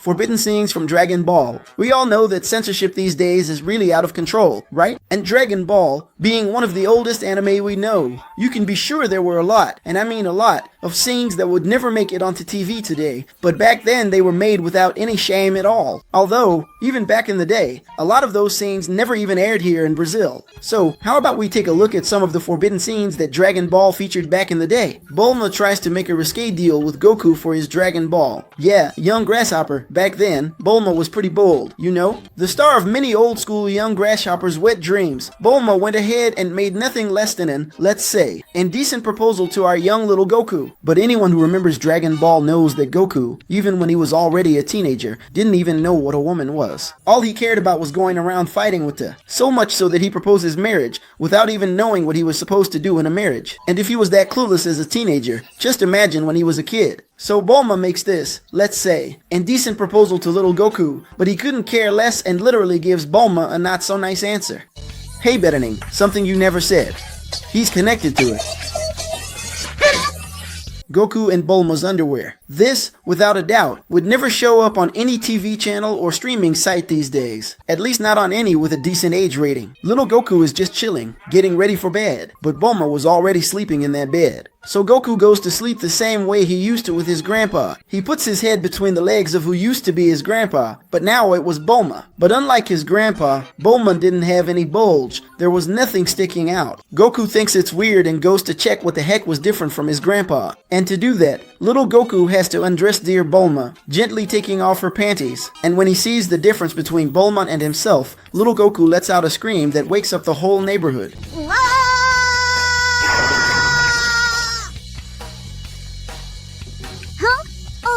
forbidden scenes from Dragon Ball. We all know that censorship these days is really out of control, right? And Dragon Ball, being one of the oldest anime we know, you can be sure there were a lot, and I mean a lot, of scenes that would never make it onto TV today, but back then they were made without any shame at all. Although, even back in the day, a lot of those scenes never even aired here in Brazil. So, how about we take a look at some of the forbidden scenes that Dragon Ball featured back in the day? Bulma tries to make a risque deal with Goku for his Dragon Ball. Yeah, young grasshopper. Back then, Bulma was pretty bold, you know? The star of many old school young grasshoppers' wet dreams, Bulma went ahead and made nothing less than an, let's say, indecent proposal to our young little Goku. But anyone who remembers Dragon Ball knows that Goku, even when he was already a teenager, didn't even know what a woman was. All he cared about was going around fighting with her. So much so that he proposes marriage without even knowing what he was supposed to do in a marriage. And if he was that clueless as a teenager, just imagine when he was a kid. So Bulma makes this, let's say, indecent proposal to little Goku, but he couldn't care less and literally gives Bulma a not so nice answer. Hey Bettening, something you never said. He's connected to it. Goku and Bulma's underwear. This, without a doubt, would never show up on any TV channel or streaming site these days. At least not on any with a decent age rating. Little Goku is just chilling, getting ready for bed, but Bulma was already sleeping in that bed. So Goku goes to sleep the same way he used to with his grandpa. He puts his head between the legs of who used to be his grandpa, but now it was Bulma. But unlike his grandpa, Bulma didn't have any bulge. There was nothing sticking out. Goku thinks it's weird and goes to check what the heck was different from his grandpa. And to do that, little Goku has to undress dear Bulma, gently taking off her panties. And when he sees the difference between Bulma and himself, little Goku lets out a scream that wakes up the whole neighborhood.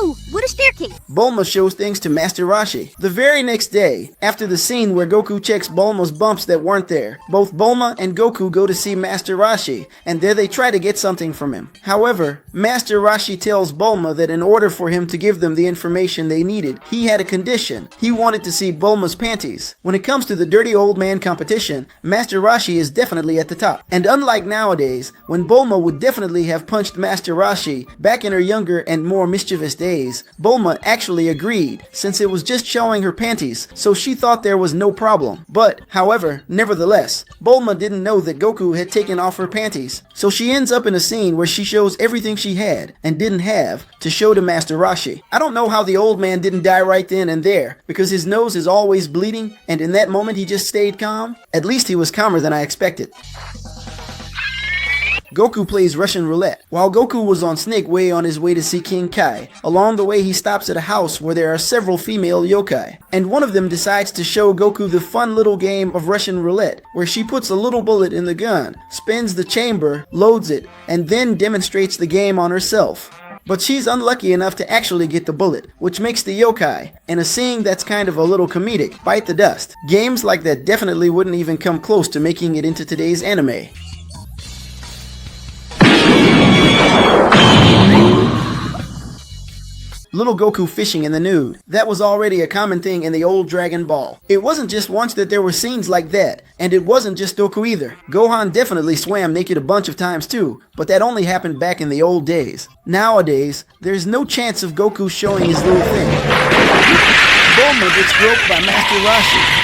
Oh, what a staircase! Bulma shows things to Master Roshi. The very next day, after the scene where Goku checks Bulma's bumps that weren't there, both Bulma and Goku go to see Master Roshi, and there they try to get something from him. However, Master Roshi tells Bulma that in order for him to give them the information they needed, he had a condition. He wanted to see Bulma's panties. When it comes to the dirty old man competition, Master Roshi is definitely at the top. And unlike nowadays, when Bulma would definitely have punched Master Roshi back in her younger and more mischievous days, Bulma actually agreed, since it was just showing her panties, so she thought there was no problem. But, however, nevertheless, Bulma didn't know that Goku had taken off her panties, so she ends up in a scene where she shows everything she had, and didn't have, to show to Master Roshi. I don't know how the old man didn't die right then and there, because his nose is always bleeding, and in that moment he just stayed calm. At least he was calmer than I expected. Goku plays Russian roulette. While Goku was on Snake Way on his way to see King Kai, along the way he stops at a house where there are several female yokai, and one of them decides to show Goku the fun little game of Russian roulette, where she puts a little bullet in the gun, spins the chamber, loads it, and then demonstrates the game on herself. But she's unlucky enough to actually get the bullet, which makes the yokai, in a scene that's kind of a little comedic, bite the dust. Games like that definitely wouldn't even come close to making it into today's anime. Little Goku fishing in the nude. That was already a common thing in the old Dragon Ball. It wasn't just once that there were scenes like that, and it wasn't just Goku either. Gohan definitely swam naked a bunch of times too, but that only happened back in the old days. Nowadays, there's no chance of Goku showing his little thing. Bulma gets groped by Master Roshi.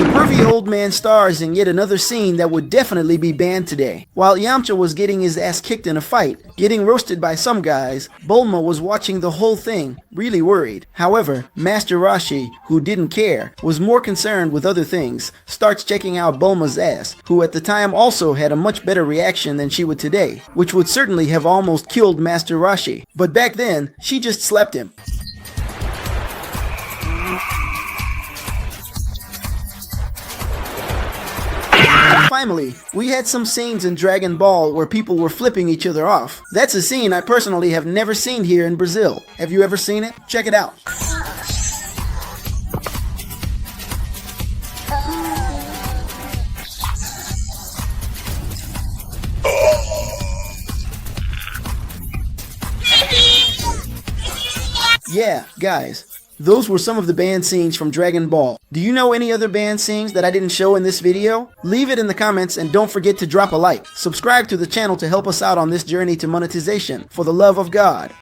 The pervy old man stars in yet another scene that would definitely be banned today. While Yamcha was getting his ass kicked in a fight, getting roasted by some guys, Bulma was watching the whole thing, really worried. However, Master Roshi, who didn't care, was more concerned with other things, starts checking out Bulma's ass, who at the time also had a much better reaction than she would today, which would certainly have almost killed Master Roshi. But back then, she just slapped him. Finally, we had some scenes in Dragon Ball where people were flipping each other off. That's a scene I personally have never seen here in Brazil. Have you ever seen it? Check it out. Yeah, guys. Those were some of the banned scenes from Dragon Ball. Do you know any other banned scenes that I didn't show in this video? Leave it in the comments and don't forget to drop a like. Subscribe to the channel to help us out on this journey to monetization. For the love of God.